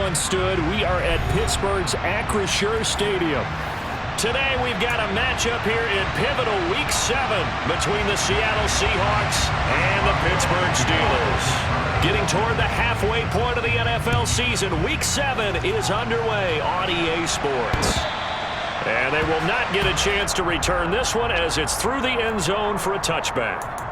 once stood. We are at Pittsburgh's Acrisure Stadium. Today we've got a matchup here in pivotal Week 7 between the Seattle Seahawks and the Pittsburgh Steelers. Getting toward the halfway point of the NFL season, Week 7 is underway on EA Sports. And they will not get a chance to return this one as it's through the end zone for a touchback.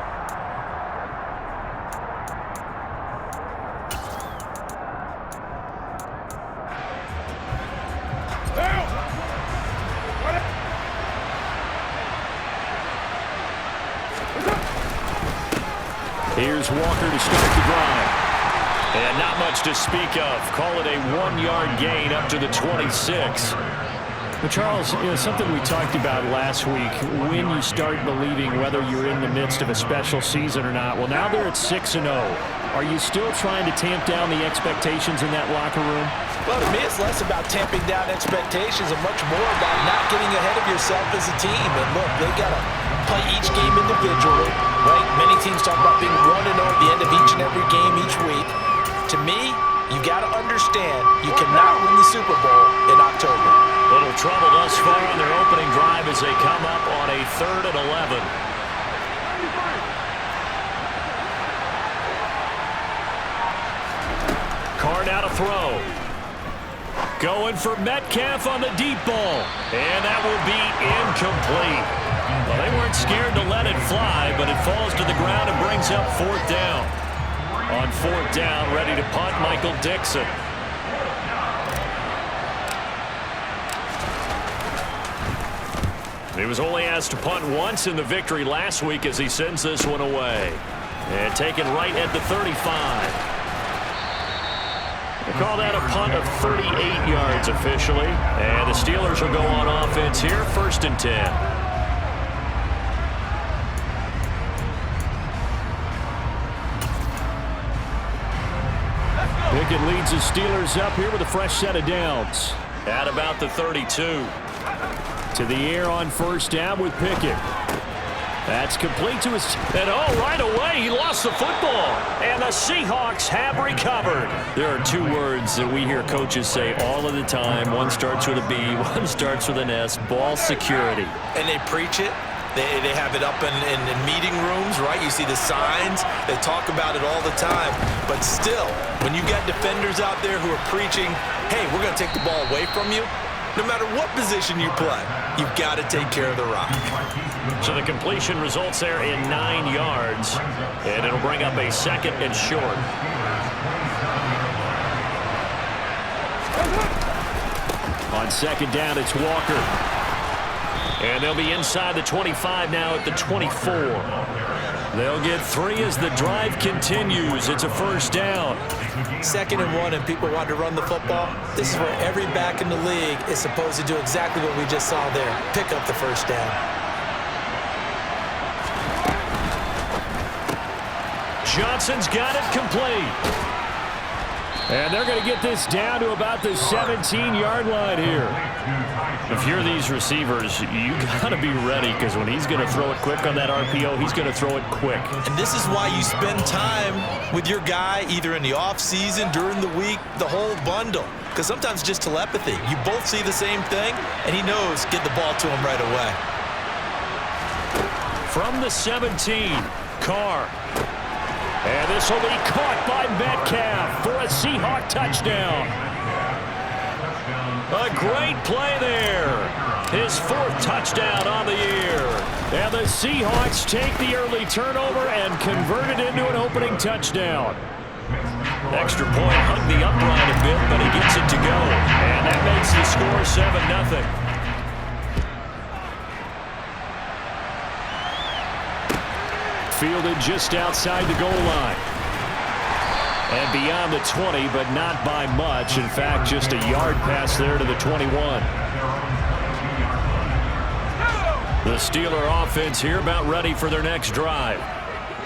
Here's Walker to start the drive. And not much to speak of. Call it a 1-yard gain up to the 26. But Charles, something we talked about last week, when you start believing whether you're in the midst of a special season or not. Well, now they're at 6-0. Are you still trying to tamp down the expectations in that locker room? Well, to me, it's less about tamping down expectations and much more about not getting ahead of yourself as a team. And look, they've got to play each game individually, right? Many teams talk about being 1-0 at the end of each and every game each week. To me, you got to understand you cannot win the Super Bowl in October. Little trouble thus far on their opening drive as they come up on a 3rd and 11. Carr now to throw. Going for Metcalf on the deep ball. And that will be incomplete. Well, they weren't scared to let it fly, but it falls to the ground and brings up 4th down. On 4th down, ready to punt, Michael Dixon. He was only asked to punt once in the victory last week as he sends this one away. And taken right at the 35. They call that a punt of 38 yards officially. And the Steelers will go on offense here, 1st and 10. Pickett leads the Steelers up here with a fresh set of downs. At about the 32. To the air on 1st down with Pickett. That's complete to his... And right away, he lost the football. And the Seahawks have recovered. There are 2 words that we hear coaches say all of the time. One starts with a B, one starts with an S. Ball security. And they preach it. They have it up in meeting rooms, right? You see the signs. They talk about it all the time. But still, when you got defenders out there who are preaching, hey, we're going to take the ball away from you, no matter what position you play, you've got to take care of the rock. So the completion results there in 9 yards, and it'll bring up a 2nd and short. On 2nd down, it's Walker. And they'll be inside the 25 now at the 24. They'll get 3 as the drive continues. It's a 1st down. 2nd and 1 and people want to run the football. This is where every back in the league is supposed to do exactly what we just saw there. Pick up the 1st down. Johnson's got it complete. And they're going to get this down to about the 17-yard line here. If you're these receivers, you got to be ready because when he's going to throw it quick on that RPO, he's going to throw it quick. And this is why you spend time with your guy either in the offseason, during the week, the whole bundle. Because sometimes just telepathy. You both see the same thing, and he knows get the ball to him right away. From the 17, Carr. And this will be caught by Metcalf for a Seahawk touchdown. A great play there. His 4th touchdown on the year. And the Seahawks take the early turnover and convert it into an opening touchdown. Extra point hugged the upright a bit, but he gets it to go. And that makes the score 7-0. Fielded just outside the goal line. And beyond the 20, but not by much. In fact, just a yard pass there to the 21. The Steeler offense here about ready for their next drive.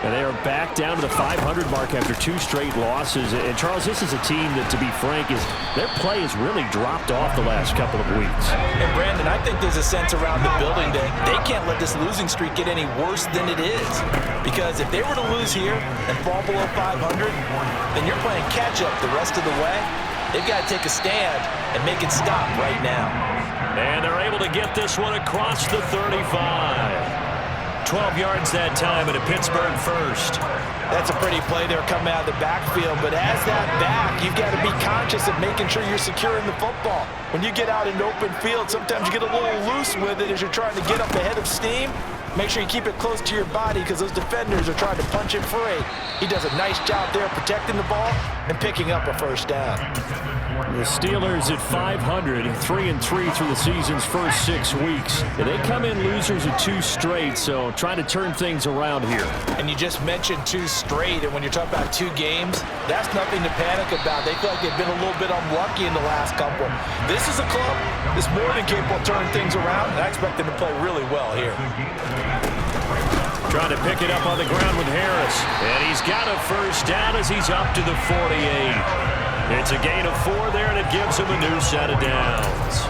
And they are back down to the 500 mark after 2 straight losses. And, Charles, this is a team that, to be frank, their play has really dropped off the last couple of weeks. And, Brandon, I think there's a sense around the building that they can't let this losing streak get any worse than it is. Because if they were to lose here and fall below 500, then you're playing catch-up the rest of the way. They've got to take a stand and make it stop right now. And they're able to get this one across the 35. 12 yards that time and a Pittsburgh first. That's a pretty play there coming out of the backfield, but as that back, you've got to be conscious of making sure you're securing the football. When you get out in open field, sometimes you get a little loose with it as you're trying to get up ahead of steam. Make sure you keep it close to your body because those defenders are trying to punch it free. He does a nice job there protecting the ball and picking up a first down. The Steelers at 500, 3-3 through the season's first 6 weeks. And they come in losers of 2 straight, so trying to turn things around here. And you just mentioned 2 straight, and when you're talking about 2 games, that's nothing to panic about. They feel like they've been a little bit unlucky in the last couple. This is a club that's more than capable of turning things around, and I expect them to play really well here. Trying to pick it up on the ground with Harris. And he's got a first down as he's up to the 48. It's a gain of 4 there, and it gives him a new set of downs.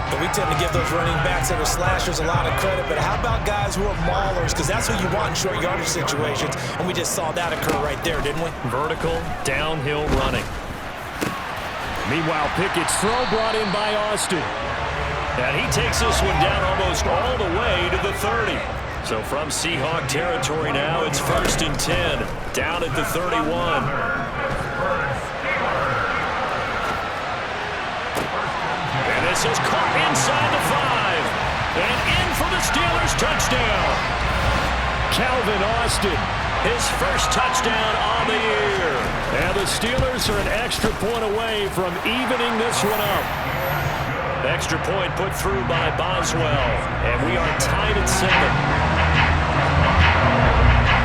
But we tend to give those running backs that are slashers a lot of credit, but how about guys who are maulers? Because that's who you want in short yardage situations, and we just saw that occur right there, didn't we? Vertical, downhill running. Meanwhile, Pickett's throw brought in by Austin. And he takes this one down almost all the way to the 30. So from Seahawk territory now, it's 1st and 10, down at the 31. This is caught inside the 5. And in for the Steelers touchdown. Calvin Austin, his first touchdown on the year. And the Steelers are an extra point away from evening this one up. Extra point put through by Boswell. And we are tied at 7.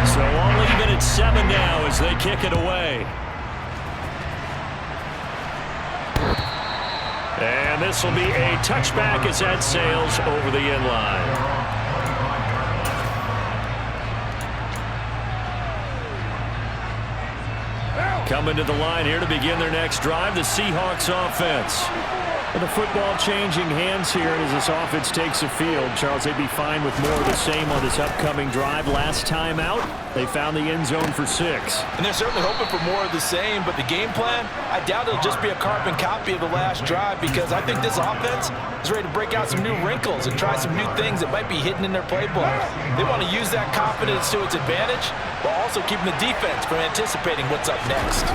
So all even at 7 now as they kick it away. And this will be a touchback as that sails over the end line. Coming to the line here to begin their next drive, the Seahawks offense. And the football changing hands here as this offense takes the field. Charles, they'd be fine with more of the same on this upcoming drive. Last time out, they found the end zone for 6. And they're certainly hoping for more of the same, but the game plan, I doubt it'll just be a carbon copy of the last drive because I think this offense is ready to break out some new wrinkles and try some new things that might be hidden in their playbook. They want to use that confidence to its advantage while also keeping the defense from anticipating what's up next.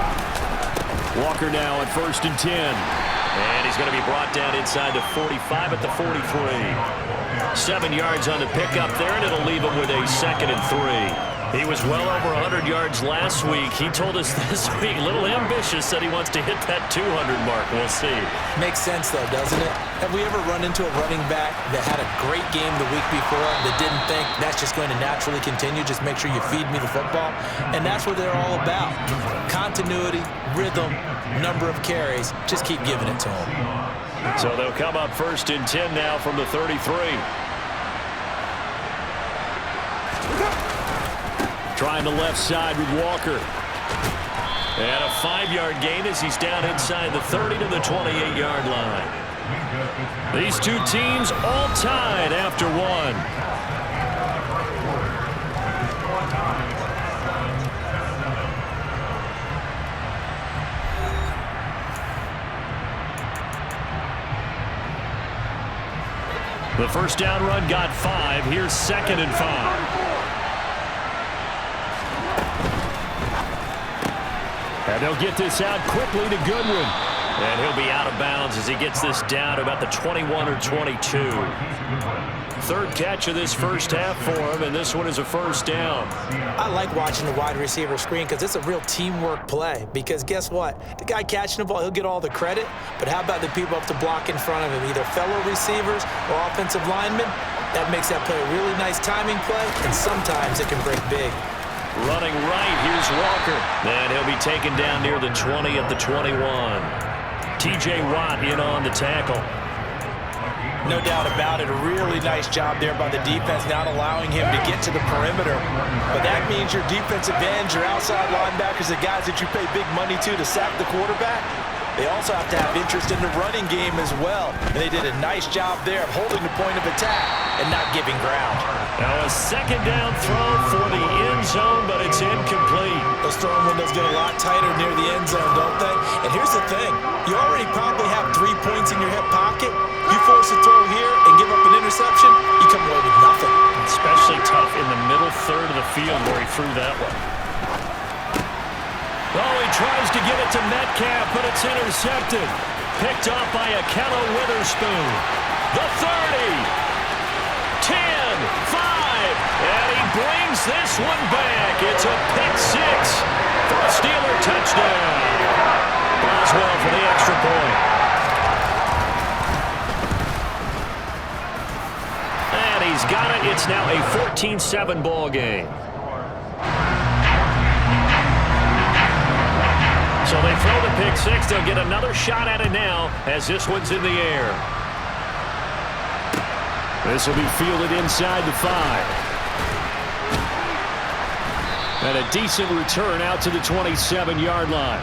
Walker now at 1st and 10. And he's going to be brought down inside the 45 at the 43. 7 yards on the pickup there, and it'll leave him with a 2nd and 3. He was well over 100 yards last week. He told us this week, a little ambitious, said he wants to hit that 200 mark. We'll see. Makes sense, though, doesn't it? Have we ever run into a running back that had a great game the week before that didn't think that's just going to naturally continue? Just make sure you feed me the football. And that's what they're all about. Continuity, rhythm, number of carries. Just keep giving it to them. So they'll come up 1st and 10 now from the 33. Trying the left side with Walker. And a 5-yard gain as he's down inside the 30 to the 28-yard line. These two teams all tied after 1. The first down run got 5. Here's 2nd and 5. And they'll get this out quickly to Goodwin. And he'll be out of bounds as he gets this down to about the 21 or 22. 3rd catch of this first half for him, and this one is a first down. I like watching the wide receiver screen because it's a real teamwork play. Because guess what? The guy catching the ball, he'll get all the credit. But how about the people up to block in front of him, either fellow receivers or offensive linemen? That makes that play a really nice timing play, and sometimes it can break big. Running right, here's Walker. And he'll be taken down near the 20 at the 21. T.J. Watt in on the tackle. No doubt about it. A really nice job there by the defense, not allowing him to get to the perimeter. But that means your defensive ends, your outside linebackers, the guys that you pay big money to sack the quarterback, they also have to have interest in the running game as well. And they did a nice job there of holding the point of attack and not giving ground. Now a second down throw for the end zone, but it's incomplete. Those throwing windows get a lot tighter near the end zone, don't they? And here's the thing. You already probably have 3 points in your hip pocket. You force a throw here and give up an interception, you come away with nothing. Especially tough in the middle third of the field where he threw that one. Oh, he tries to get it to Metcalf, but it's intercepted. Picked off by Akello Witherspoon. The 30. 10, 5, and he brings this one back. It's a pick six for a Steeler touchdown. Boswell for the extra point. And he's got it. It's now a 14-7 ball game. So they throw the pick six. They'll get another shot at it now as this one's in the air. This will be fielded inside the 5. And a decent return out to the 27-yard line.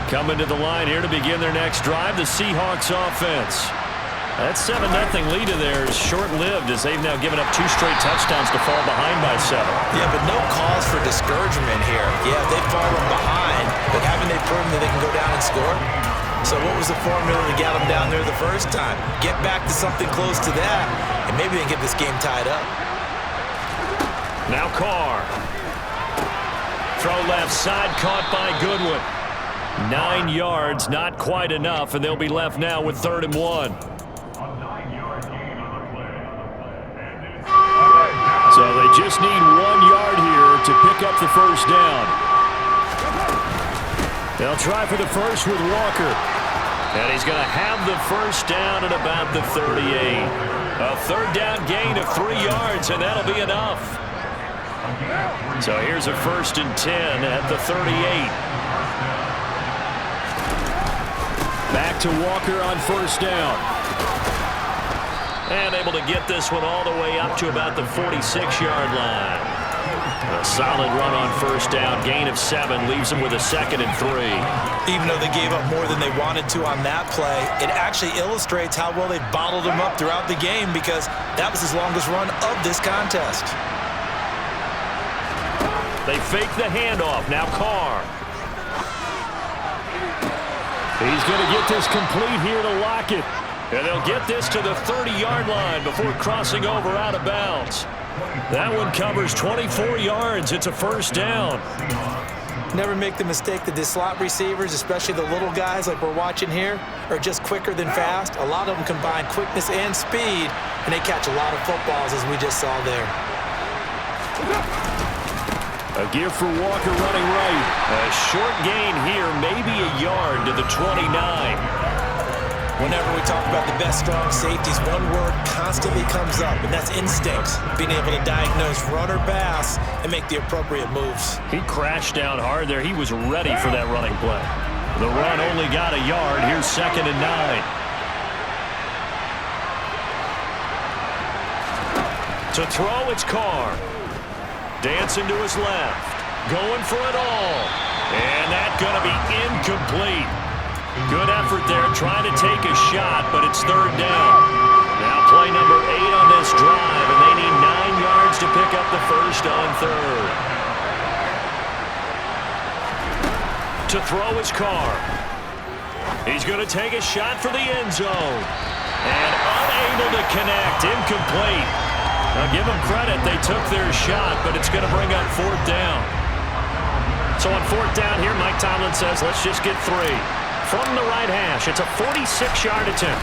Coming to the line here to begin their next drive, the Seahawks offense. That 7-0 lead of theirs is short-lived as they've now given up 2 straight touchdowns to fall behind by 7. Yeah, but no cause for discouragement here. Yeah, they've fallen behind, but haven't they proven that they can go down and score? So what was the formula to get them down there the first time? Get back to something close to that, and maybe they can get this game tied up. Now Carr. Throw left side, caught by Goodwin. 9 yards, not quite enough, and they'll be left now with 3rd and 1. So they just need 1 yard here to pick up the first down. They'll try for the first with Walker. And he's going to have the first down at about the 38. A 3rd down gain of 3 yards, and that'll be enough. So here's a 1st and 10 at the 38. Back to Walker on 1st down. And able to get this one all the way up to about the 46-yard line. A solid run on 1st down, gain of 7, leaves them with a 2nd and 3. Even though they gave up more than they wanted to on that play, it actually illustrates how well they bottled them up throughout the game because that was his longest run of this contest. They fake the handoff. Now Carr. He's going to get this complete here to Lockett. And they'll get this to the 30-yard line before crossing over out of bounds. That one covers 24 yards. It's a 1st down. Never make the mistake that the slot receivers, especially the little guys like we're watching here, are just quicker than fast. A lot of them combine quickness and speed, and they catch a lot of footballs, as we just saw there. A give for Walker running right. A short gain here, maybe a yard to the 29. Whenever we talk about the best strong safeties, one word constantly comes up, and that's instinct. Being able to diagnose run or pass and make the appropriate moves. He crashed down hard there. He was ready for that running play. The run only got a yard. Here's 2nd and 9. To throw, it's Carr. Dancing to his left. Going for it all. And that's going to be incomplete. Good effort there, trying to take a shot, but it's 3rd down. Now play number 8 on this drive, and they need 9 yards to pick up the first on 3rd. To throw is Carr. He's going to take a shot for the end zone. And unable to connect, incomplete. Now give them credit, they took their shot, but it's going to bring up 4th down. So on 4th down here, Mike Tomlin says, let's just get 3. From the right hash, it's a 46-yard attempt.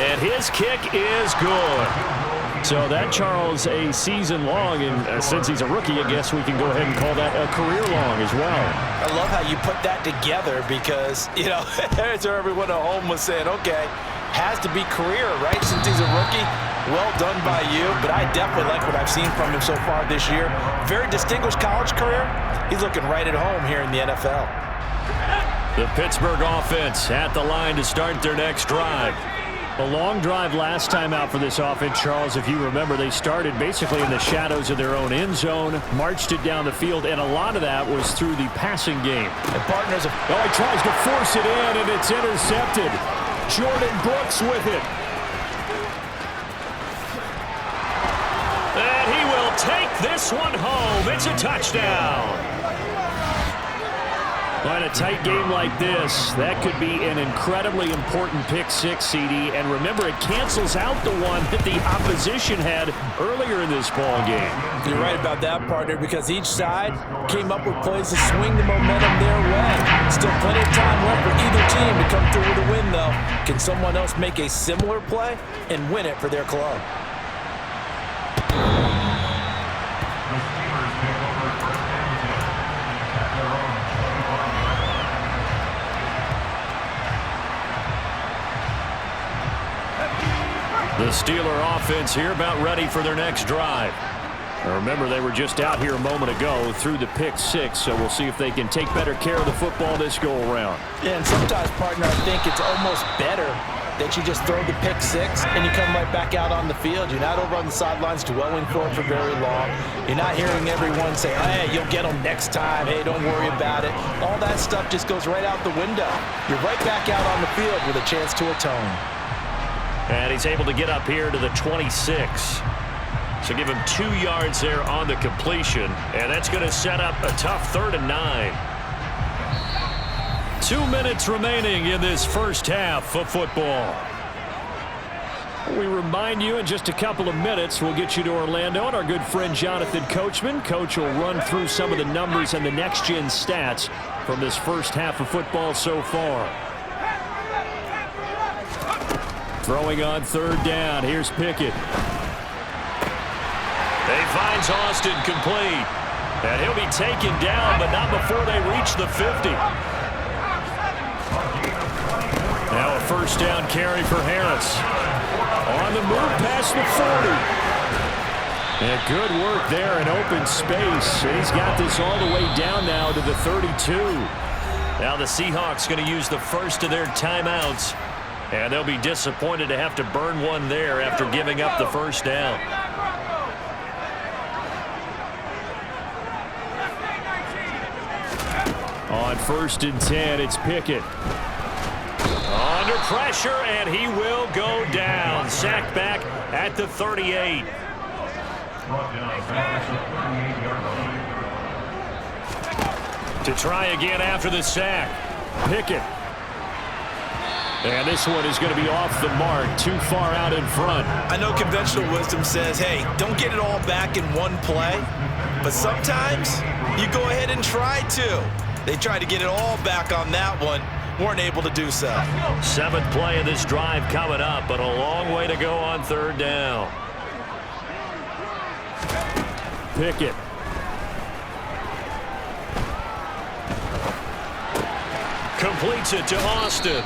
And his kick is good. So that, Charles, a season long, and since he's a rookie, I guess we can go ahead and call that a career long as well. I love how you put that together because, you know, as everyone at home was saying, okay, has to be career, right? Since he's a rookie, well done by you. But I definitely like what I've seen from him so far this year. Very distinguished college career. He's looking right at home here in the NFL. The Pittsburgh offense at the line to start their next drive. A long drive last time out for this offense, Charles. If you remember, they started basically in the shadows of their own end zone, marched it down the field, and a lot of that was through the passing game. And partners, he tries to force it in, and it's intercepted. Jordan Brooks with it. And he will take this one home. It's a touchdown. In a tight game like this, that could be an incredibly important pick six, CD. And remember, it cancels out the one that the opposition had earlier in this ball game. You're right about that, partner, because each side came up with plays to swing the momentum their way. Still plenty of time left for either team to come through with a win, though. Can someone else make a similar play and win it for their club? The Steeler offense here about ready for their next drive. Remember, they were just out here a moment ago through the pick six, so we'll see if they can take better care of the football this go-around. Yeah, and sometimes, partner, I think it's almost better that you just throw the pick six and you come right back out on the field. You're not over on the sidelines dwelling for it for very long. You're not hearing everyone say, hey, you'll get them next time. Hey, don't worry about it. All that stuff just goes right out the window. You're right back out on the field with a chance to atone. And he's able to get up here to the 26. So give him 2 yards there on the completion. And that's going to set up a tough 3rd and 9. 2 minutes remaining in this first half of football. We remind you in just a couple of minutes, we'll get you to Orlando and our good friend Jonathan Coachman. Coach will run through some of the numbers and the next-gen stats from this first half of football so far. Throwing on 3rd down. Here's Pickett. They finds Austin complete. And he'll be taken down, but not before they reach the 50. Now a first down carry for Harris. On the move past the 40. And good work there in open space. And he's got this all the way down now to the 32. Now the Seahawks going to use the first of their timeouts. And they'll be disappointed to have to burn one there after giving up the first down. On 1st and 10, it's Pickett. Under pressure, and he will go down. Sacked back at the 38. To try again after the sack. Pickett. And this one is going to be off the mark, too far out in front. I know conventional wisdom says, hey, don't get it all back in one play. But sometimes you go ahead and try to. They tried to get it all back on that one. Weren't able to do so. 7th play of this drive coming up, but a long way to go on 3rd down. Pickett. Completes it to Austin.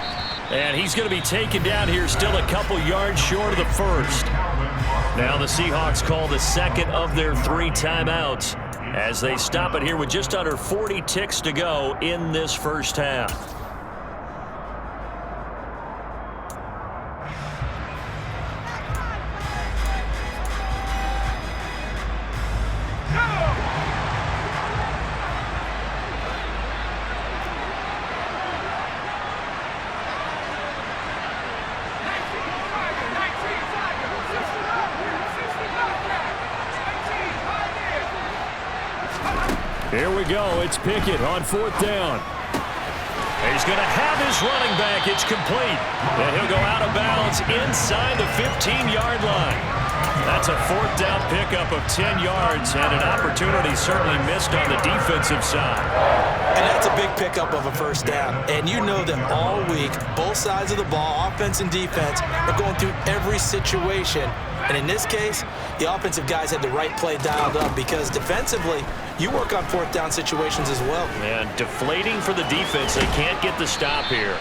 And he's going to be taken down here still a couple yards short of the first. Now the Seahawks call the second of their 3 timeouts as they stop it here with just under 40 ticks to go in this first half. Here we go. It's Pickett on 4th down. He's going to have his running back. It's complete. And he'll go out of bounds inside the 15-yard line. That's a 4th down pickup of 10 yards and an opportunity certainly missed on the defensive side. And that's a big pickup of a first down. And you know that all week, both sides of the ball, offense and defense, are going through every situation. And in this case, the offensive guys had the right play dialed up because defensively, you work on 4th down situations as well. And deflating for the defense. They can't get the stop here.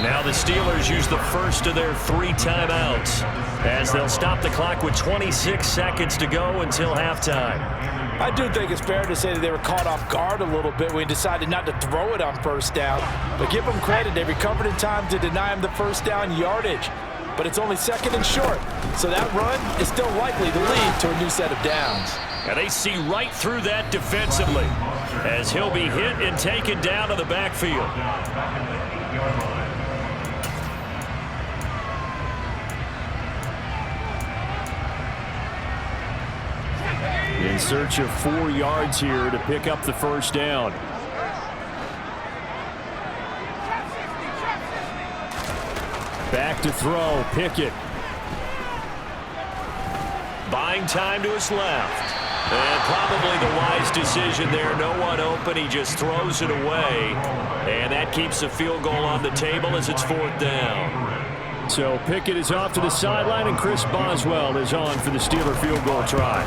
Now the Steelers use the first of their 3 timeouts as they'll stop the clock with 26 seconds to go until halftime. I do think it's fair to say that they were caught off guard a little bit when he decided not to throw it on first down. But give them credit, they recovered in time to deny him the first down yardage. But it's only second and short, so that run is still likely to lead to a new set of downs. And they see right through that defensively as he'll be hit and taken down to the backfield. In search of 4 yards here to pick up the first down. Back to throw, Pickett. Buying time to his left. And probably the wise decision there. No one open. He just throws it away. And that keeps the field goal on the table as it's 4th down. So Pickett is off to the sideline, and Chris Boswell is on for the Steeler field goal try.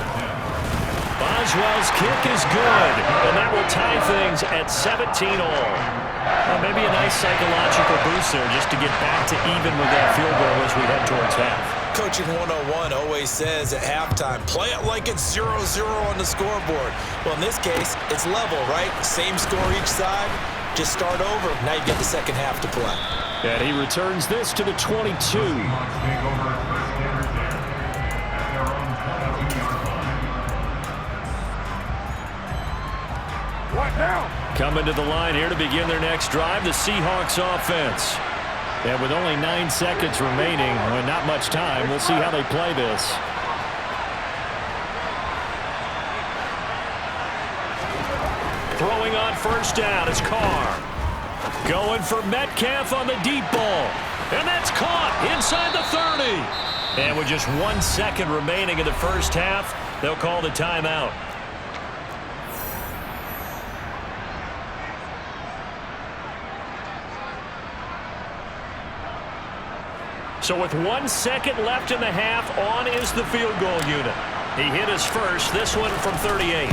Boswell's kick is good, and that will tie things at 17 all. Well, maybe a nice psychological boost there just to get back to even with that field goal as we head towards half. Coaching 101 always says at halftime, play it like it's 0-0 on the scoreboard. Well, in this case, it's level, right? Same score each side. Just start over. Now you get the second half to play. And he returns this to the 22. What now? Coming to the line here to begin their next drive, the Seahawks offense. And with only 9 seconds remaining, well, not much time, we'll see how they play this. Throwing on first down is Carr. Going for Metcalf on the deep ball. And that's caught inside the 30. And with just 1 second remaining in the first half, they'll call the timeout. So with 1 second left in the half, on is the field goal unit. He hit his first, this one from 38.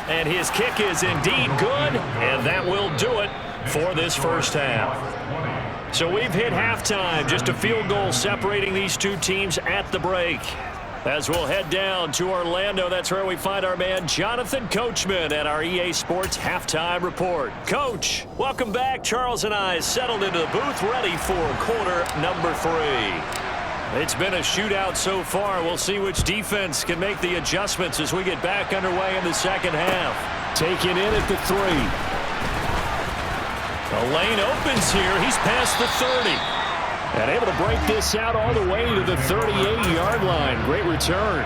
And his kick is indeed good, and that will do it for this first half. So we've hit halftime, just a field goal separating these two teams at the break. As we'll head down to Orlando, that's where we find our man Jonathan Coachman at our EA Sports Halftime Report. Coach, welcome back. Charles and I settled into the booth ready for quarter number 3. It's been a shootout so far. We'll see which defense can make the adjustments as we get back underway in the second half. Taken in at the 3. The lane opens here. He's past the 30. And able to break this out all the way to the 38-yard line. Great return.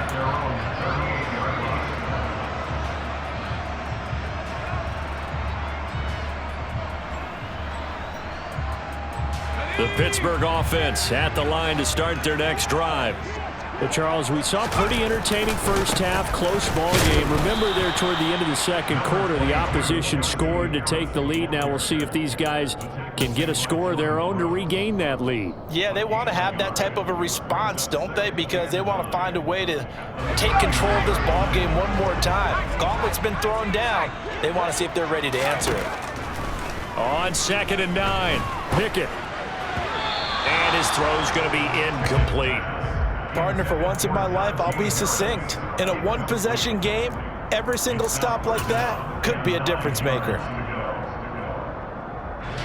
The Pittsburgh offense at the line to start their next drive. But Charles, we saw a pretty entertaining first half, close ball game. Remember there toward the end of the second quarter, the opposition scored to take the lead. Now we'll see if these guys can get a score of their own to regain that lead. Yeah, they want to have that type of a response, don't they? Because they want to find a way to take control of this ball game one more time. Gauntlet's been thrown down. They want to see if they're ready to answer it. On 2nd and 9, Pickett. And his throw's going to be incomplete. Partner, for once in my life, I'll be succinct. In a one-possession game, every single stop like that could be a difference maker.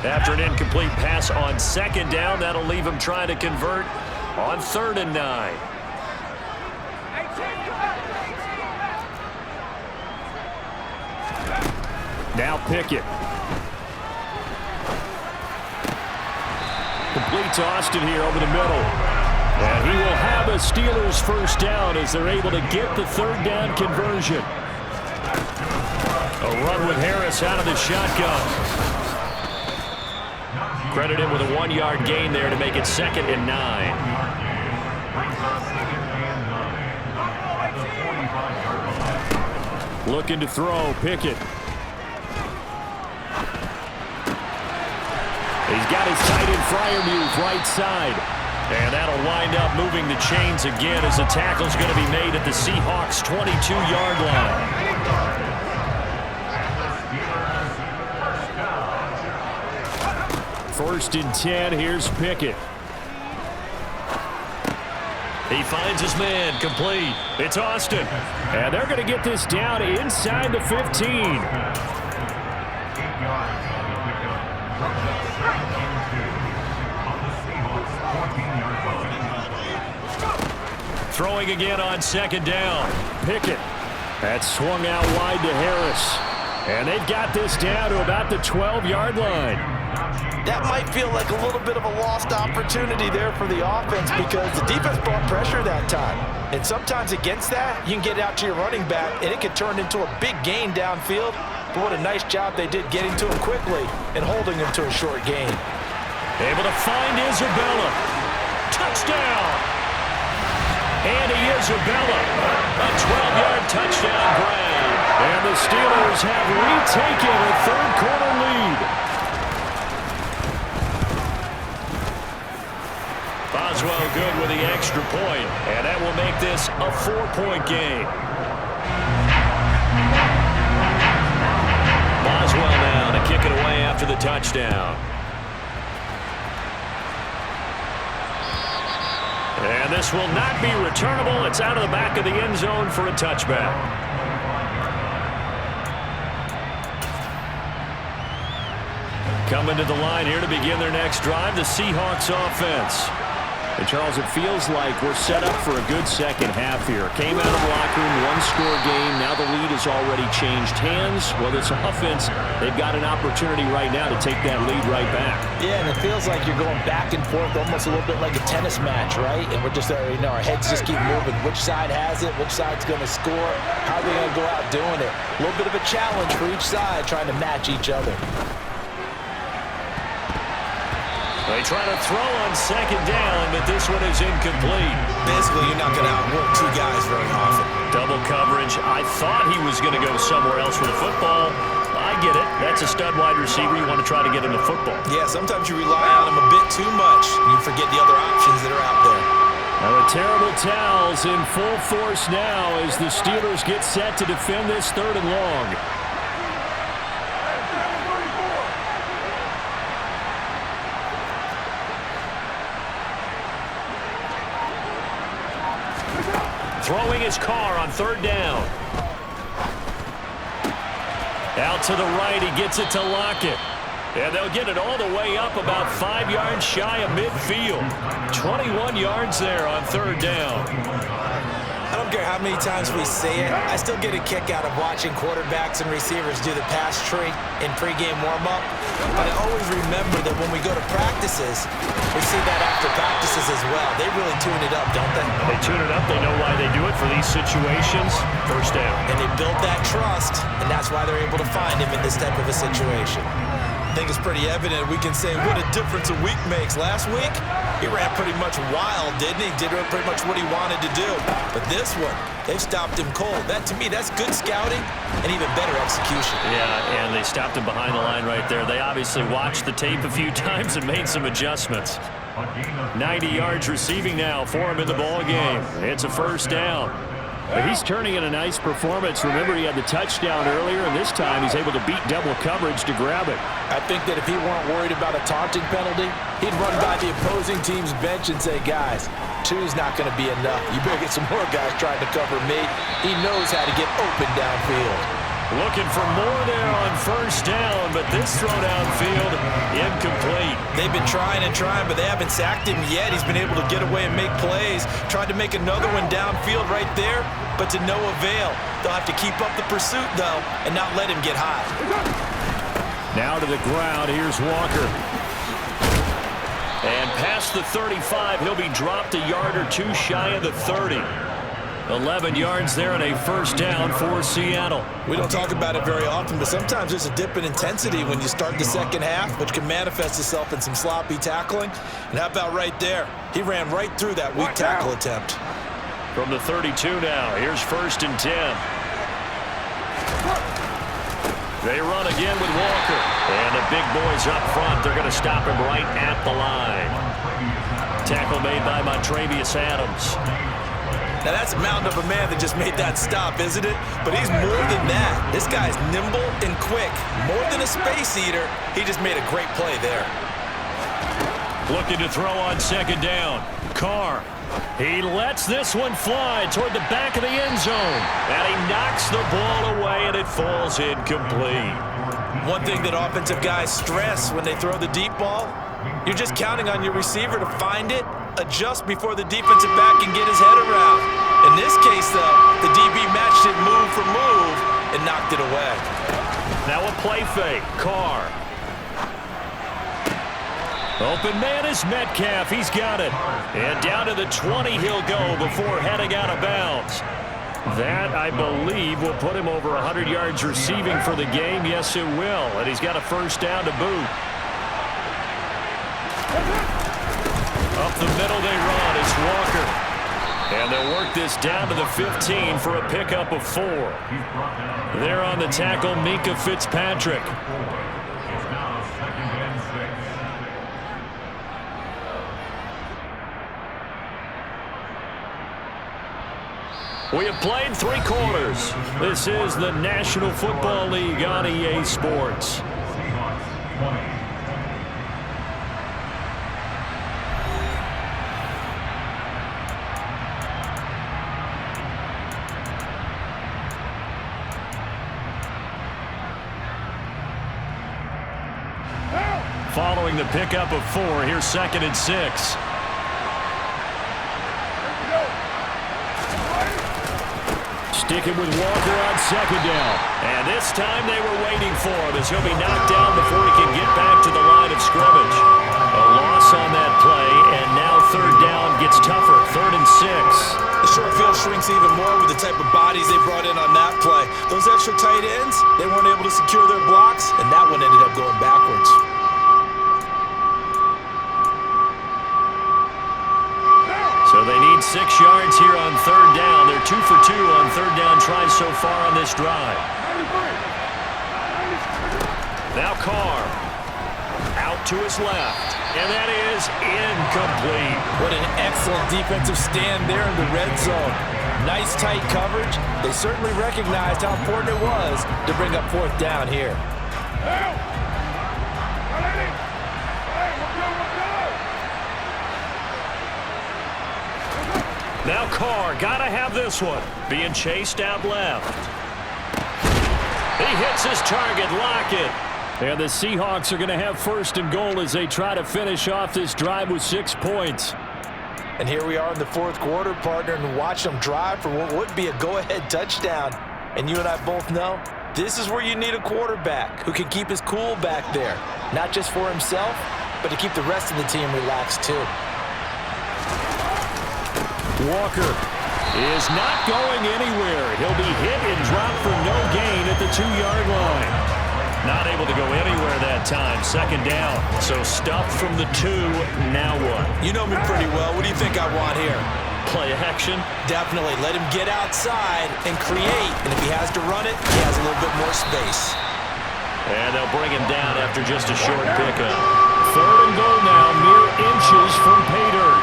After an incomplete pass on 2nd down, that'll leave him trying to convert on 3rd and 9. Now Pickett. Complete to Austin here over the middle. And he will have a Steelers first down as they're able to get the 3rd down conversion. A run with Harris out of the shotgun. Credit him with a 1-yard gain there to make it 2nd and 9. Looking to throw, Pickett. He's got his tight end Freiermuth right side. And that'll wind up moving the chains again as the tackle's going to be made at the Seahawks' 22-yard line. First and 10, here's Pickett. He finds his man, complete. It's Austin. And they're going to get this down inside the 15. Throwing again on second down. Pickett. That swung out wide to Harris. And they've got this down to about the 12-yard line. That might feel like a little bit of a lost opportunity there for the offense because the defense brought pressure that time. And sometimes against that, you can get out to your running back, and it can turn into a big gain downfield. But what a nice job they did getting to him quickly and holding him to a short gain. Able to find Isabella. Touchdown! Andy Isabella, a 12-yard touchdown grab. And the Steelers have retaken a third-quarter lead. Boswell good with the extra point, and that will make this a 4-point game. Boswell now to kick it away after the touchdown. And this will not be returnable. It's out of the back of the end zone for a touchback. Coming to the line here to begin their next drive, the Seahawks offense. And, Charles, it feels like we're set up for a good second half here. Came out of the locker room, one-score game. Now the lead has already changed hands. Well, this offense, they've got an opportunity right now to take that lead right back. Yeah, and it feels like you're going back and forth almost a little bit like a tennis match, right? And we're just, our heads just keep moving. Which side has it? Which side's going to score? How are they going to go out doing it? A little bit of a challenge for each side trying to match each other. They try to throw on second down, but this one is incomplete. Basically, you're not going to outwork two guys very often. Double coverage. I thought he was going to go somewhere else with the football. I get it. That's a stud wide receiver. You want to try to get him the football. Yeah, sometimes you rely on him a bit too much. You forget the other options that are out there. Now the terrible towels in full force now as the Steelers get set to defend this third and long. Throwing his car on third down. Out to the right, he gets it to Lockett. And they'll get it all the way up about 5 yards shy of midfield. 21 yards there on third down. I don't care how many times we say it, I still get a kick out of watching quarterbacks and receivers do the pass tree in pregame warm-up. But I always remember that when we go to practices, we see that after practices as well. They really tune it up, don't they? They tune it up. They know why they do it for these situations. First down. And they build that trust, and that's why they're able to find him in this type of a situation. I think it's pretty evident we can say what a difference a week makes. Last week, he ran pretty much wild, didn't he? Did pretty much what he wanted to do. But this one, they've stopped him cold. That, to me, that's good scouting and even better execution. Yeah, and they stopped him behind the line right there. They obviously watched the tape a few times and made some adjustments. 90 yards receiving now for him in the ball game. It's a first down. But he's turning in a nice performance. Remember, he had the touchdown earlier, and this time he's able to beat double coverage to grab it. I think that if he weren't worried about a taunting penalty, he'd run by the opposing team's bench and say, guys, two's not going to be enough. You better get some more guys trying to cover me. He knows how to get open downfield. Looking for more there on first down, but this throw downfield, incomplete. They've been trying and trying, but they haven't sacked him yet. He's been able to get away and make plays. Tried to make another one downfield right there, but to no avail. They'll have to keep up the pursuit, though, and not let him get high. Now to the ground, here's Walker. And past the 35, he'll be dropped a yard or two shy of the 30. 11 yards there and a first down for Seattle. We don't talk about it very often, but sometimes there's a dip in intensity when you start the second half, which can manifest itself in some sloppy tackling. And how about right there? He ran right through that weak tackle attempt. From the 32 now, here's first and 10. They run again with Walker. And the big boys up front, they're going to stop him right at the line. Tackle made by Montravius Adams. Now, that's a mountain of a man that just made that stop, isn't it? But he's more than that. This guy's nimble and quick. More than a space eater, he just made a great play there. Looking to throw on second down. Carr He lets this one fly toward the back of the end zone. And he knocks the ball away, and it falls incomplete. One thing that offensive guys stress when they throw the deep ball, you're just counting on your receiver to find it, adjust before the defensive back can get his head around. In this case, though, the DB matched it move for move and knocked it away. Now a play fake. Carr. Open man is Metcalf. He's got it. And down to the 20 he'll go before heading out of bounds. That, I believe, will put him over 100 yards receiving for the game. Yes, it will. And he's got a first down to boot. Up the middle they run. It's Walker. And they'll work this down to the 15 for a pickup of 4. There on the tackle, Minkah Fitzpatrick. We have played 3 quarters. This is the National Football League on EA Sports. Following the pickup of 4, here's 2nd and 6. Sticking with Walker on 2nd down. And this time they were waiting for him as he'll be knocked down before he can get back to the line of scrimmage. A loss on that play, and now 3rd down gets tougher. 3rd and 6. The short field shrinks even more with the type of bodies they brought in on that play. Those extra tight ends, they weren't able to secure their blocks, and that one ended up going backwards. So they need 6 yards here on 3rd down. They're 2 for 2 on 3rd down tries so far on this drive. Now Carr. Out to his left. And that is incomplete. What an excellent defensive stand there in the red zone. Nice tight coverage. They certainly recognized how important it was to bring up 4th down here. Now Carr, gotta have this one. Being chased out left. He hits his target, Lockett. And the Seahawks are going to have 1st and goal as they try to finish off this drive with 6 points. And here we are in the 4th quarter, partner, and watch them drive for what would be a go-ahead touchdown. And you and I both know this is where you need a quarterback who can keep his cool back there. Not just for himself, but to keep the rest of the team relaxed too. Walker is not going anywhere. He'll be hit and dropped for no gain at the 2-yard line. Not able to go anywhere that time. 2nd down. So stuffed from the 2. Now what? You know me pretty well. What do you think I want here? Play action? Definitely. Let him get outside and create. And if he has to run it, he has a little bit more space. And they'll bring him down after just a short pickup. 3rd and goal now. Mere inches from pay dirt.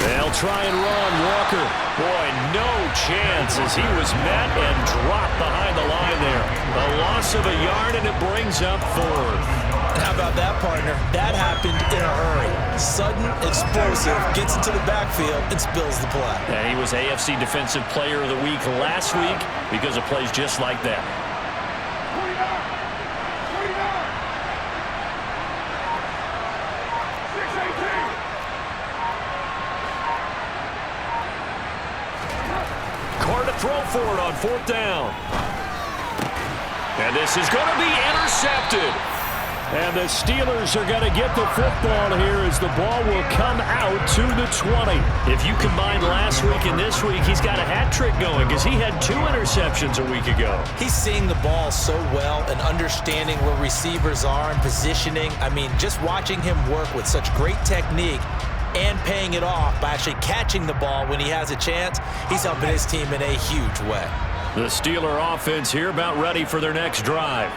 They'll try and run. Walker. Boy, no chance as he was met and dropped behind the line there. A loss of a yard, and it brings up 4th. How about that, partner? That happened in a hurry. Sudden, explosive, gets into the backfield and spills the play. And he was AFC Defensive Player of the Week last week because of plays just like that. Throw for it on 4th down. And this is going to be intercepted. And the Steelers are going to get the football here as the ball will come out to the 20. If you combine last week and this week, he's got a hat trick going because he had 2 interceptions a week ago. He's seeing the ball so well and understanding where receivers are and positioning. I mean, just watching him work with such great technique and paying it off by actually catching the ball when he has a chance, he's helping his team in a huge way. The Steeler offense here about ready for their next drive.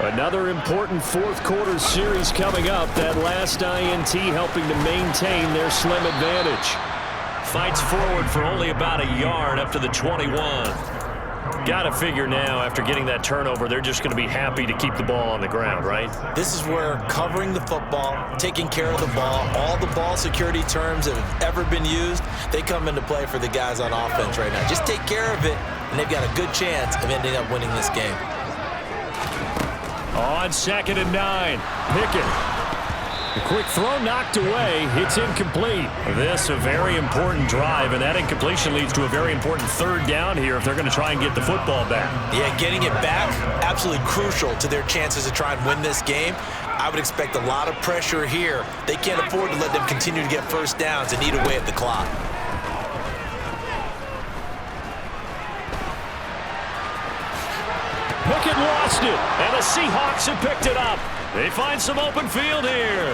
Another important 4th quarter series coming up. That last INT helping to maintain their slim advantage. Fights forward for only about a yard up to the 21. Got to figure now, after getting that turnover, they're just going to be happy to keep the ball on the ground, right? This is where covering the football, taking care of the ball, all the ball security terms that have ever been used, they come into play for the guys on offense right now. Just take care of it, and they've got a good chance of ending up winning this game. On 2nd and 9, Pickett. A quick throw knocked away. It's incomplete. This a very important drive, and that incompletion leads to a very important 3rd down here if they're going to try and get the football back. Yeah, getting it back, absolutely crucial to their chances to try and win this game. I would expect a lot of pressure here. They can't afford to let them continue to get first downs and eat away at the clock. Pickett lost it, and the Seahawks have picked it up. They find some open field here.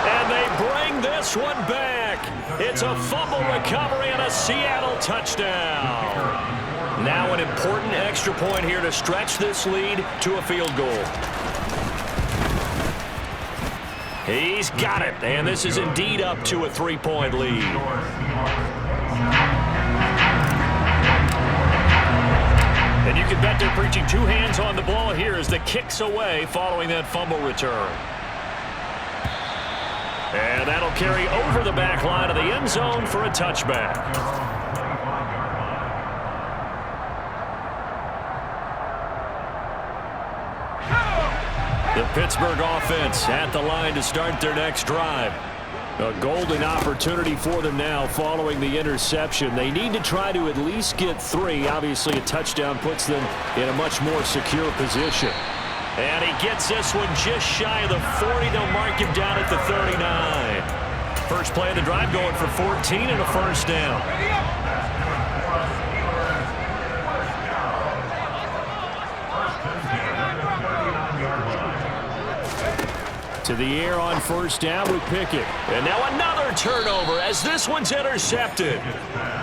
And they bring this one back. It's a fumble recovery and a Seattle touchdown. Now an important extra point here to stretch this lead to a field goal. He's got it, and this is indeed up to a 3-point lead. And you can bet they're preaching 2 hands on the ball here as the kick's away following that fumble return. And that'll carry over the back line of the end zone for a touchback. The Pittsburgh offense at the line to start their next drive. A golden opportunity for them now following the interception. They need to try to at least get 3. Obviously, a touchdown puts them in a much more secure position. And he gets this one just shy of the 40. They'll mark him down at the 39. First play of the drive going for 14 and a first down. To the air on first down with Pickett. And now another turnover as this one's intercepted.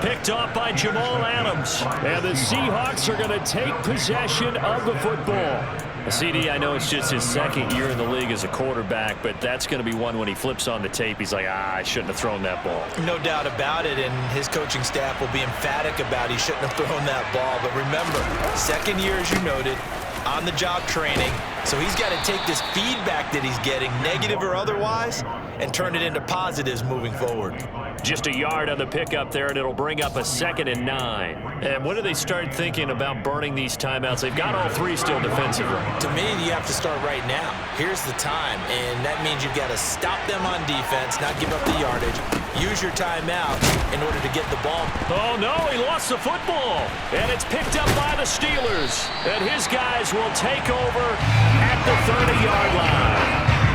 Picked off by Jamal Adams. And the Seahawks are going to take possession of the football. CD, I know it's just his 2nd year in the league as a quarterback, but that's going to be one when he flips on the tape. He's like, I shouldn't have thrown that ball. No doubt about it, and his coaching staff will be emphatic about he shouldn't have thrown that ball. But remember, 2nd year, as you noted, on-the-job training. So he's got to take this feedback that he's getting, negative or otherwise, and turn it into positives moving forward. Just a yard on the pickup there, and it'll bring up a 2nd and 9. And when do they start thinking about burning these timeouts? They've got all 3 still defensively. To me, you have to start right now. Here's the time, and that means you've got to stop them on defense, not give up the yardage. Use your timeout in order to get the ball. Oh, no, he lost the football. And it's picked up by the Steelers. And his guys will take over at the 30-yard line.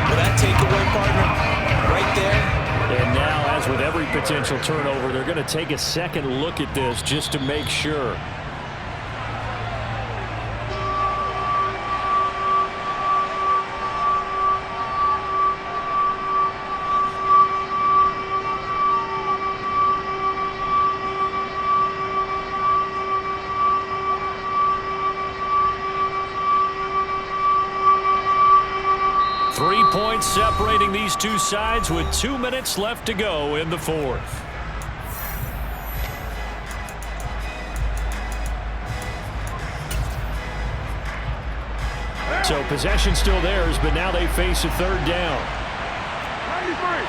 Well, that takeaway, partner, right there. And now, as with every potential turnover, they're going to take a second look at this just to make sure. Points separating these two sides with 2 minutes left to go in the 4th. So possession still theirs, but now they face a 3rd down. 93.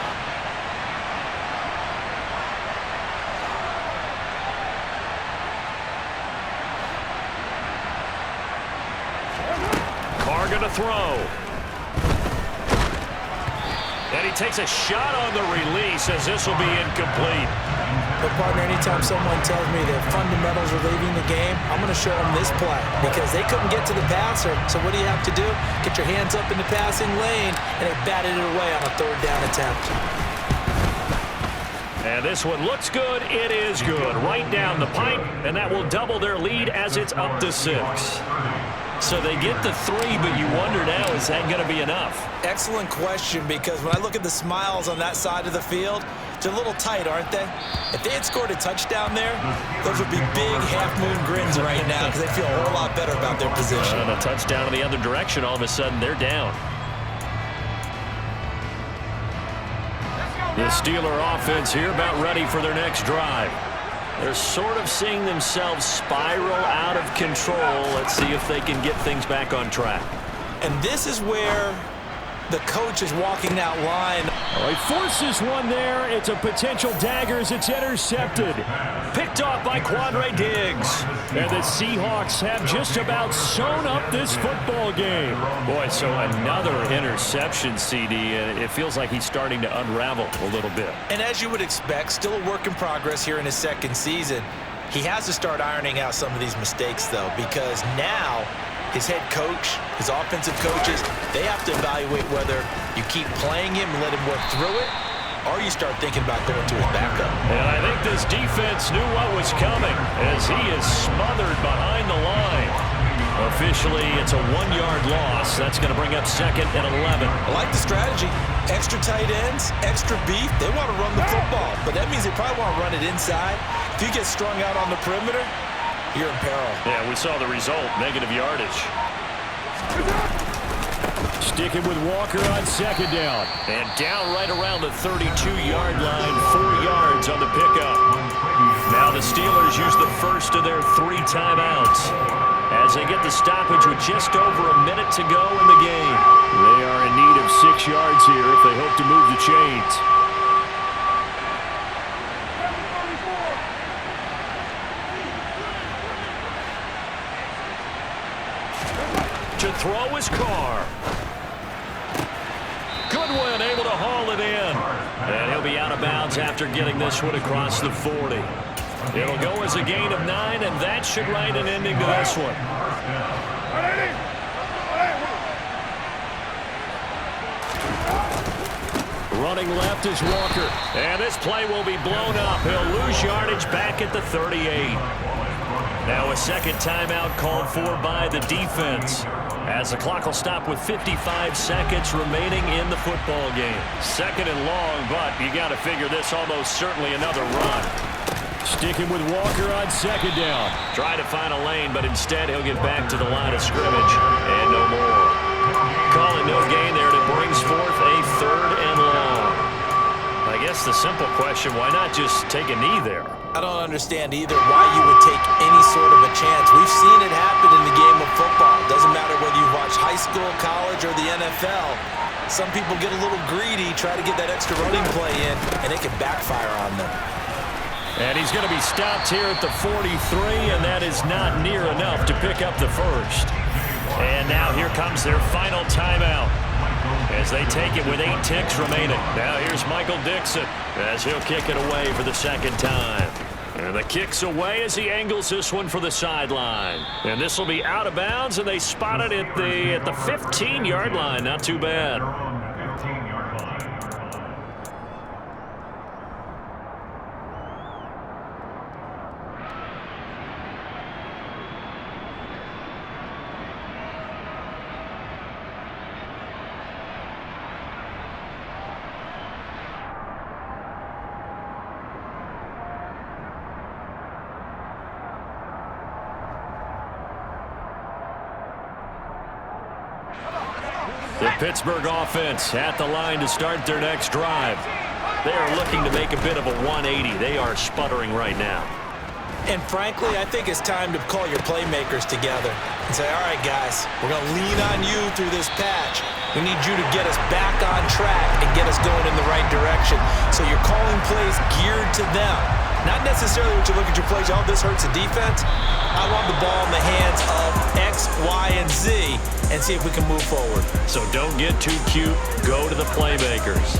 Carr gonna throw. And he takes a shot on the release as this will be incomplete. But, partner, anytime someone tells me that fundamentals are leaving the game, I'm going to show them this play because they couldn't get to the passer. So what do you have to do? Get your hands up in the passing lane, and they batted it away on a 3rd down attempt. And this one looks good. It is good. Right down the pipe, and that will double their lead as it's up to 6. So they get the 3, but you wonder now, is that going to be enough? Excellent question, because when I look at the smiles on that side of the field, they're a little tight, aren't they? If they had scored a touchdown there, those would be big half-moon grins right now because they feel a whole lot better about their position. And a touchdown in the other direction, all of a sudden they're down. The Steeler offense here about ready for their next drive. They're sort of seeing themselves spiral out of control. Let's see if they can get things back on track. And this is where the coach is walking that line. Oh, he forces one there. It's a potential dagger as it's intercepted. Picked off by Quandre Diggs. And the Seahawks have just about sewn up this football game. Boy, so another interception, CD, and it feels like he's starting to unravel a little bit. And as you would expect, still a work in progress here in his second season. He has to start ironing out some of these mistakes, though, because now his head coach, his offensive coaches, they have to evaluate whether you keep playing him and let him work through it, or you start thinking about going to his backup. And I think this defense knew what was coming as he is smothered behind the line. Officially, it's a 1-yard loss. That's going to bring up 2nd and 11. I like the strategy. Extra tight ends, extra beef. They want to run the football, but that means they probably want to run it inside. If you get strung out on the perimeter, you're in peril. Yeah, we saw the result, negative yardage. Sticking with Walker on 2nd down. And down right around the 32-yard line, 4 yards on the pickup. Now the Steelers use the first of their 3 timeouts as they get the stoppage with just over a minute to go in the game. They are in need of 6 yards here if they hope to move the chains. To throw his Carr. Goodwin able to haul it in. And he'll be out of bounds after getting this one across the 40. It'll go as a gain of 9, and that should write an ending to this one. Running left is Walker. And this play will be blown up. He'll lose yardage back at the 38. Now a second timeout called for by the defense, as the clock will stop with 55 seconds remaining in the football game. 2nd and long, but you got to figure this almost certainly another run. Sticking with Walker on 2nd down. Try to find a lane, but instead he'll get back to the line of scrimmage and no more. Calling no gain there, and it brings forth a 3rd and long. I guess the simple question, why not just take a knee there? I don't understand either why you would take any sort of a chance. We've seen it happen in the game of football. Doesn't matter whether you watch high school, college, or the NFL. Some people get a little greedy, try to get that extra running play in, and it can backfire on them. And he's going to be stopped here at the 43, and that is not near enough to pick up the first. And now here comes their final timeout as they take it with 8 ticks remaining. Now here's Michael Dixon as he'll kick it away for the 2nd time. And the kick's away as he angles this one for the sideline. And this will be out of bounds, and they spot it at the 15-yard line. Not too bad. The Pittsburgh offense at the line to start their next drive. They are looking to make a bit of a 180. They are sputtering right now. And frankly, I think it's time to call your playmakers together and say, all right, guys, we're going to lean on you through this patch. We need you to get us back on track and get us going in the right direction. So you're calling plays geared to them. Not necessarily what you look at your plays, oh, this hurts the defense. I want the ball in the hands of X, Y, and Z and see if we can move forward. So don't get too cute. Go to the playmakers.